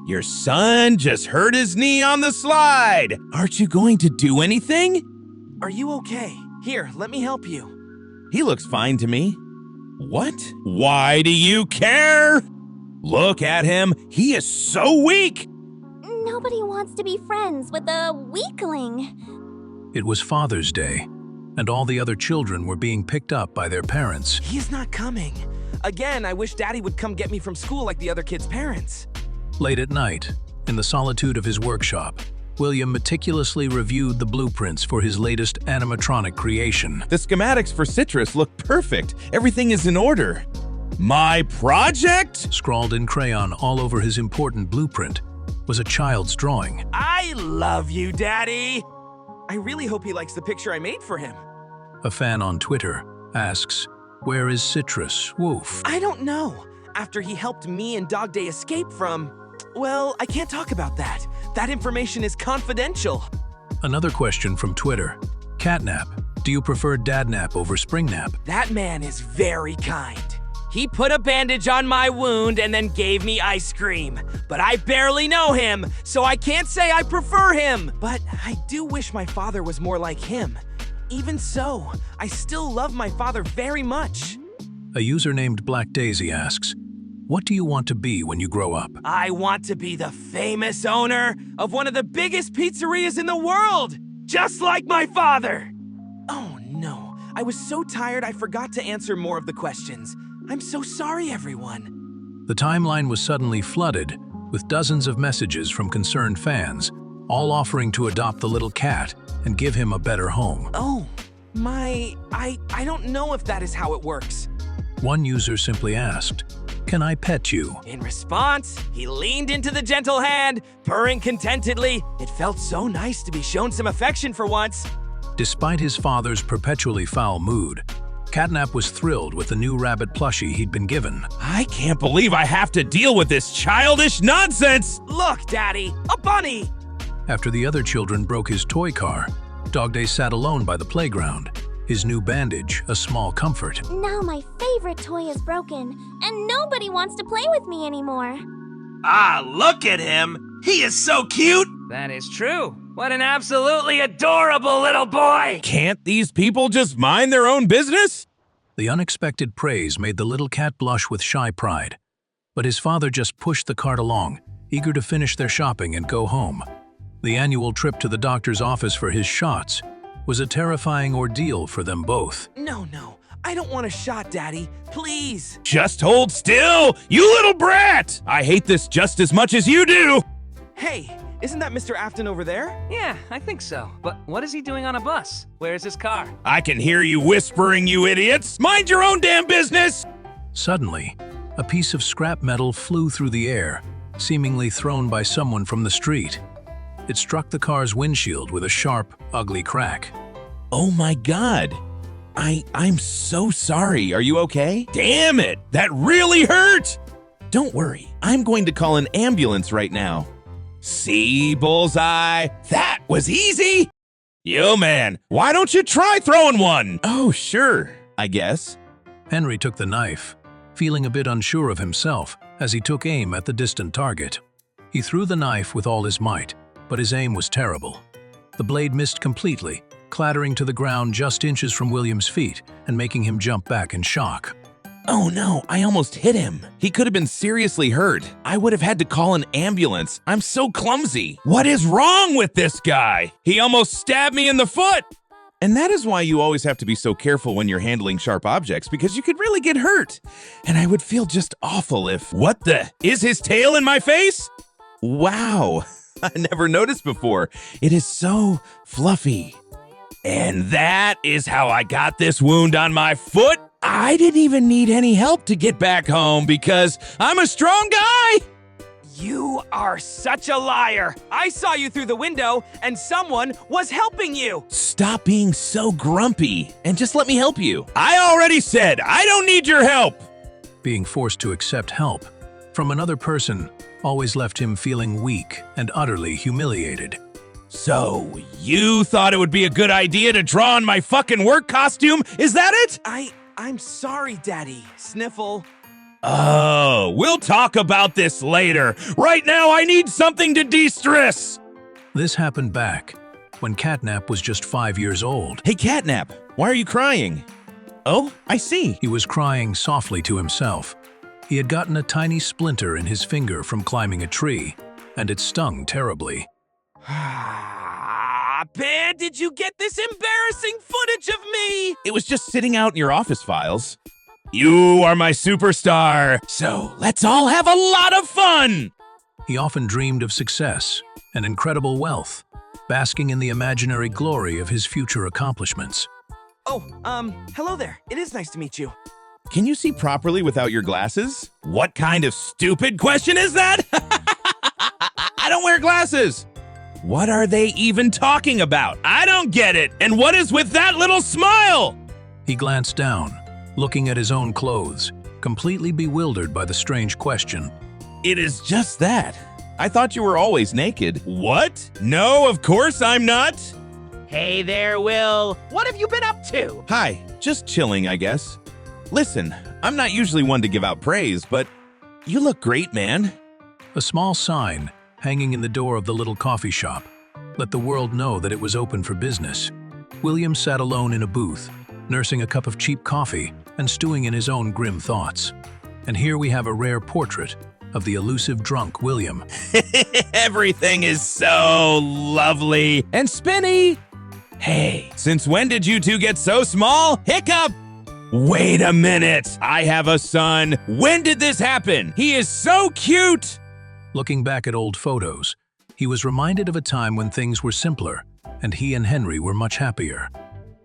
Your son just hurt his knee on the slide. Aren't you going to do anything? Are you okay? Here, let me help you. He looks fine to me. What? Why do you care? Look at him. He is so weak. Nobody wants to be friends with a weakling. It was Father's Day, and all the other children were being picked up by their parents. He's not coming. Again, I wish Daddy would come get me from school like the other kids' parents. Late at night, in the solitude of his workshop, William meticulously reviewed the blueprints for his latest animatronic creation. The schematics for Citrus look perfect. Everything is in order. My project? Scrawled in crayon all over his important blueprint was a child's drawing. I love you, Daddy! I really hope he likes the picture I made for him. A fan on Twitter asks, "Where is Citrus, Woof?" I don't know. After he helped me and DogDay escape from... Well, I can't talk about that. That information is confidential. Another question from Twitter. CatNap, do you prefer Dadnap over Springnap? That man is very kind. He put a bandage on my wound and then gave me ice cream. But I barely know him, so I can't say I prefer him. But I do wish my father was more like him. Even so, I still love my father very much. A user named Black Daisy asks, "What do you want to be when you grow up?" I want to be the famous owner of one of the biggest pizzerias in the world, just like my father. Oh no, I was so tired I forgot to answer more of the questions. I'm so sorry, everyone. The timeline was suddenly flooded with dozens of messages from concerned fans, all offering to adopt the little cat and give him a better home. Oh, I don't know if that is how it works. One user simply asked, "Can I pet you?" In response, he leaned into the gentle hand, purring contentedly. It felt so nice to be shown some affection for once. Despite his father's perpetually foul mood, CatNap was thrilled with the new rabbit plushie he'd been given. I can't believe I have to deal with this childish nonsense. Look, Daddy, a bunny! After the other children broke his toy car, DogDay sat alone by the playground, his new bandage a small comfort. Now my favorite toy is broken, and nobody wants to play with me anymore. Ah, look at him! He is so cute! That is true. What an absolutely adorable little boy! Can't these people just mind their own business? The unexpected praise made the little cat blush with shy pride, but his father just pushed the cart along, eager to finish their shopping and go home. The annual trip to the doctor's office for his shots was a terrifying ordeal for them both. No, I don't want a shot, Daddy. Please. Just hold still, you little brat! I hate this just as much as you do! Hey, isn't that Mr. Afton over there? Yeah, I think so. But what is he doing on a bus? Where's his car? I can hear you whispering, you idiots! Mind your own damn business! Suddenly, a piece of scrap metal flew through the air, seemingly thrown by someone from the street. It struck the car's windshield with a sharp, ugly crack. Oh my God! I'm so sorry. Are you okay? Damn it! That really hurt! Don't worry, I'm going to call an ambulance right now. See, Bullseye? That was easy! Yo, man, why don't you try throwing one? Oh, sure, I guess. Henry took the knife, feeling a bit unsure of himself as he took aim at the distant target. He threw the knife with all his might, but his aim was terrible. The blade missed completely, clattering to the ground just inches from William's feet and making him jump back in shock. Oh no, I almost hit him. He could have been seriously hurt. I would have had to call an ambulance. I'm so clumsy. What is wrong with this guy? He almost stabbed me in the foot. And that is why you always have to be so careful when you're handling sharp objects, because you could really get hurt. And I would feel just awful if... What the? Is his tail in my face? Wow, I never noticed before. It is so fluffy. And that is how I got this wound on my foot. I didn't even need any help to get back home because I'm a strong guy. You are such a liar. I saw you through the window and someone was helping you. Stop being so grumpy and just let me help you. I already said I don't need your help. Being forced to accept help from another person always left him feeling weak and utterly humiliated. So, you thought it would be a good idea to draw on my fucking work costume? Is that it? I'm sorry, Daddy. Sniffle. Oh, we'll talk about this later. Right now, I need something to de-stress. This happened back when CatNap was just 5 years old. Hey, CatNap, why are you crying? Oh, I see. He was crying softly to himself. He had gotten a tiny splinter in his finger from climbing a tree, and it stung terribly. Ben, did you get this embarrassing footage of me? It was just sitting out in your office files. You are my superstar, so let's all have a lot of fun! He often dreamed of success and incredible wealth, basking in the imaginary glory of his future accomplishments. Oh, hello there. It is nice to meet you. Can you see properly without your glasses? What kind of stupid question is that? I don't wear glasses. What are they even talking about? I don't get it. And what is with that little smile? He glanced down, looking at his own clothes, completely bewildered by the strange question. It is just that. I thought you were always naked. What? No, of course I'm not. Hey there, Will. What have you been up to? Hi, just chilling, I guess. Listen, I'm not usually one to give out praise, but you look great, man. A small sign hanging in the door of the little coffee shop let the world know that it was open for business. William sat alone in a booth, nursing a cup of cheap coffee and stewing in his own grim thoughts. And here we have a rare portrait of the elusive drunk William. Everything is so lovely and spinny. Hey, since when did you two get so small? Hiccup! Wait a minute, I have a son. When did this happen? He is so cute! Looking back at old photos, he was reminded of a time when things were simpler, and he and Henry were much happier.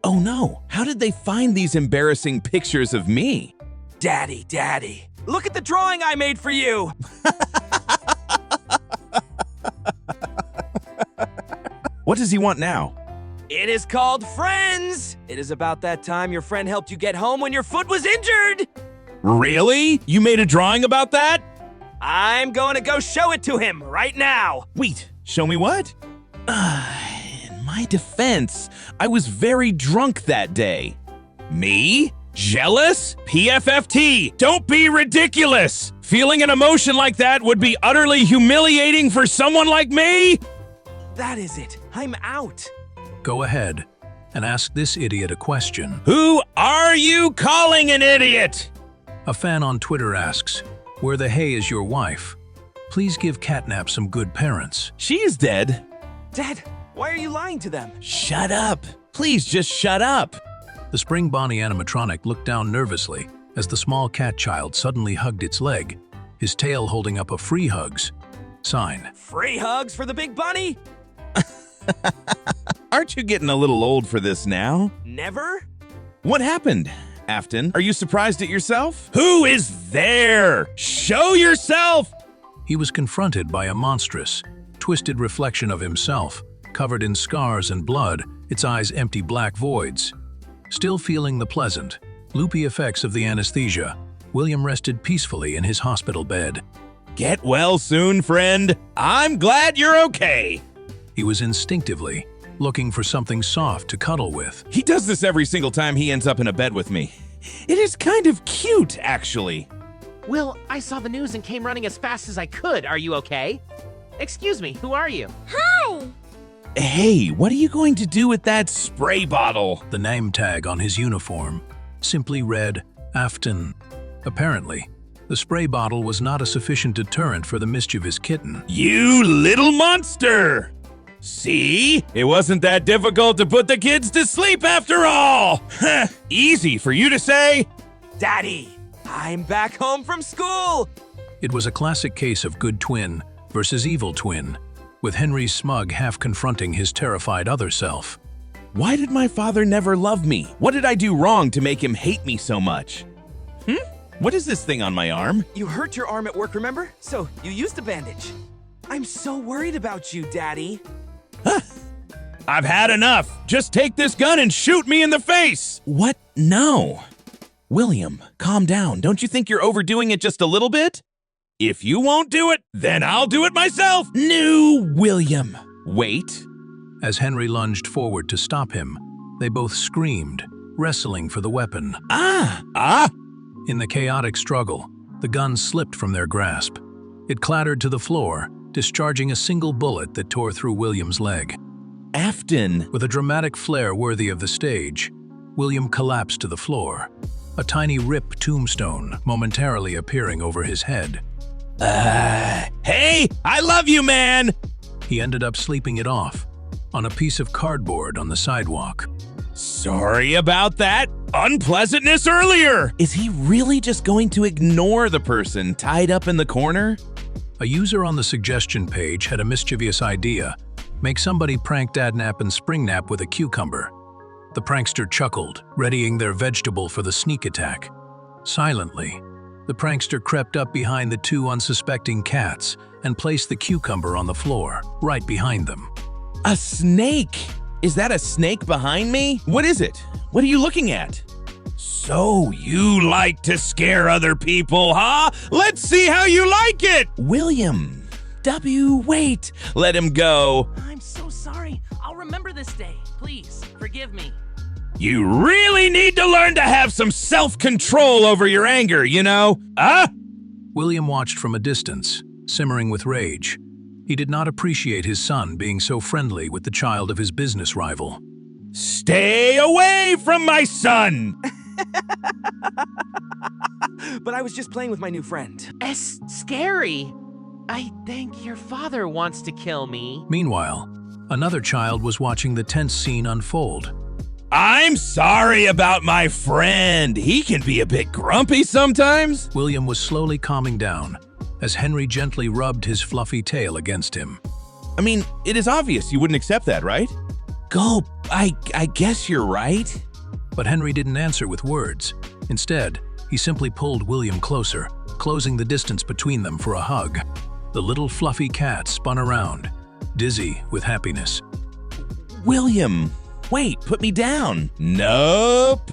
Oh no, how did they find these embarrassing pictures of me? Daddy, look at the drawing I made for you. What does he want now? It is called Friends. It is about that time your friend helped you get home when your foot was injured. Really? You made a drawing about that? I'm going to go show it to him right now. Wait, show me what? In my defense, I was very drunk that day. Me? Jealous? PFFT, don't be ridiculous! Feeling an emotion like that would be utterly humiliating for someone like me? That is it. I'm out. Go ahead and ask this idiot a question. Who are you calling an idiot? A fan on Twitter asks, "Where the hay is your wife? Please give CatNap some good parents." She is dead. Dad, why are you lying to them? Shut up. Please just shut up. The Spring Bonnie animatronic looked down nervously as the small cat child suddenly hugged its leg, his tail holding up a free hugs sign. Free hugs for the big bunny? Aren't you getting a little old for this now? Never? What happened, Afton? Are you surprised at yourself? Who is there? Show yourself! He was confronted by a monstrous, twisted reflection of himself, covered in scars and blood, its eyes empty black voids. Still feeling the pleasant, loopy effects of the anesthesia, William rested peacefully in his hospital bed. Get well soon, friend. I'm glad you're okay. He was instinctively looking for something soft to cuddle with. He does this every single time he ends up in a bed with me. It is kind of cute, actually. Will, I saw the news and came running as fast as I could. Are you okay? Excuse me, who are you? Hi! Hey, what are you going to do with that spray bottle? The name tag on his uniform simply read, Afton. Apparently, the spray bottle was not a sufficient deterrent for the mischievous kitten. You little monster! See? It wasn't that difficult to put the kids to sleep after all! Easy for you to say? Daddy, I'm back home from school. It was a classic case of good twin versus evil twin, with Henry's smug half confronting his terrified other self. Why did my father never love me? What did I do wrong to make him hate me so much? What is this thing on my arm? You hurt your arm at work, remember? So you used a bandage. I'm so worried about you, Daddy. I've had enough. Just take this gun and shoot me in the face. What? No. William, calm down. Don't you think you're overdoing it just a little bit? If you won't do it, then I'll do it myself. No, William. Wait. As Henry lunged forward to stop him, they both screamed, wrestling for the weapon. Ah! In the chaotic struggle, The gun slipped from their grasp. It clattered to the floor, discharging a single bullet that tore through William's leg. Afton! With a dramatic flair worthy of the stage, William collapsed to the floor, a tiny rip tombstone momentarily appearing over his head. Hey! I love you, man! He ended up sleeping it off on a piece of cardboard on the sidewalk. Sorry about that unpleasantness earlier! Is he really just going to ignore the person tied up in the corner? A user on the suggestion page had a mischievous idea: make somebody prank Dadnap and Springnap with a cucumber. The prankster chuckled, readying their vegetable for the sneak attack. Silently, the prankster crept up behind the two unsuspecting cats and placed the cucumber on the floor, right behind them. A snake! Is that a snake behind me? What is it? What are you looking at? So you like to scare other people, huh? Let's see how you like it! William! Wait! Let him go. I'm so sorry. I'll remember this day. Please, forgive me. You really need to learn to have some self-control over your anger, you know? Huh? William watched from a distance, simmering with rage. He did not appreciate his son being so friendly with the child of his business rival. Stay away from my son! But I was just playing with my new friend. It's scary. I think your father wants to kill me. Meanwhile, another child was watching the tense scene unfold. I'm sorry about my friend. He can be a bit grumpy sometimes. William was slowly calming down as Henry gently rubbed his fluffy tail against him. I mean, it is obvious you wouldn't accept that, right? Gulp, I guess you're right. But Henry didn't answer with words. Instead, he simply pulled William closer, closing the distance between them for a hug. The little fluffy cat spun around, dizzy with happiness. William, wait, put me down. Nope.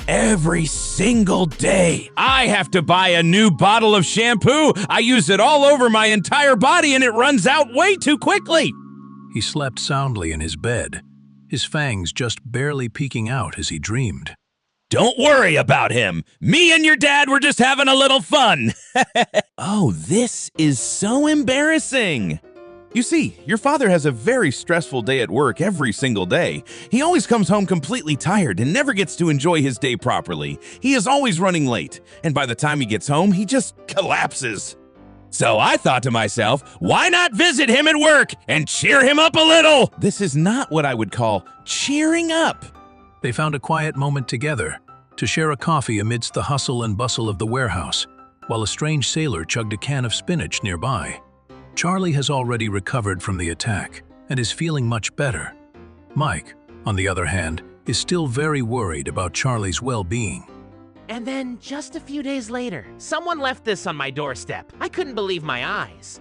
Every single day, I have to buy a new bottle of shampoo. I use it all over my entire body and it runs out way too quickly. He slept soundly in his bed, his fangs just barely peeking out as he dreamed. Don't worry about him. Me and your dad were just having a little fun. Oh, this is so embarrassing. You see, your father has a very stressful day at work every single day. He always comes home completely tired and never gets to enjoy his day properly. He is always running late, and by the time he gets home, he just collapses. So I thought to myself, why not visit him at work and cheer him up a little? This is not what I would call cheering up. They found a quiet moment together to share a coffee amidst the hustle and bustle of the warehouse, while a strange sailor chugged a can of spinach nearby. Charlie has already recovered from the attack and is feeling much better. Mike, on the other hand, is still very worried about Charlie's well-being. And then, just a few days later, someone left this on my doorstep. I couldn't believe my eyes.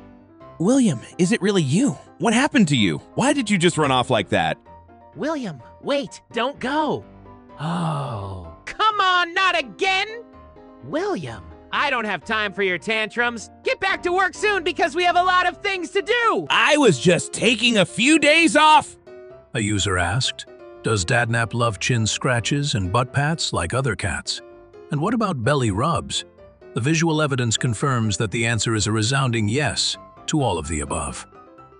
William, is it really you? What happened to you? Why did you just run off like that? William, wait, don't go. Oh, come on, not again! William, I don't have time for your tantrums. Get back to work soon because we have a lot of things to do! I was just taking a few days off. A user asked, does Dadnap love chin scratches and butt pats like other cats? And what about belly rubs? The visual evidence confirms that the answer is a resounding yes to all of the above.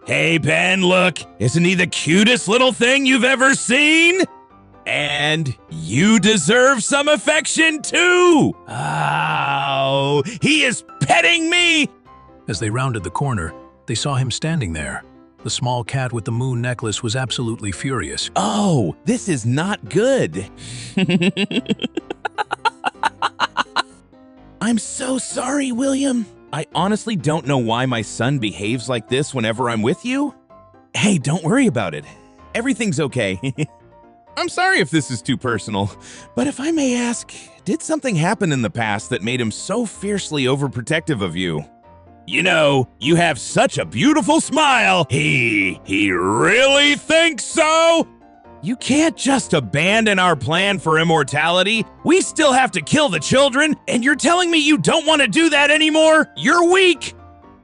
Hey, Ben, look, isn't he the cutest little thing you've ever seen? And you deserve some affection too! Oh, he is petting me! As they rounded the corner, they saw him standing there. The small cat with the moon necklace was absolutely furious. Oh, this is not good. I'm so sorry, William. I honestly don't know why my son behaves like this whenever I'm with you. Hey, don't worry about it. Everything's okay. I'm sorry if this is too personal, but if I may ask, did something happen in the past that made him so fiercely overprotective of you? You know, you have such a beautiful smile. He really thinks so? You can't just abandon our plan for immortality. We still have to kill the children, and you're telling me you don't want to do that anymore? You're weak.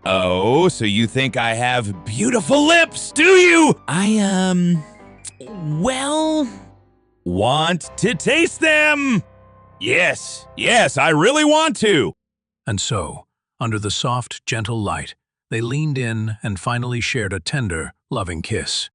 Oh, so you think I have beautiful lips, do you? Well, want to taste them? Yes, I really want to. And so, under the soft, gentle light, they leaned in and finally shared a tender, loving kiss.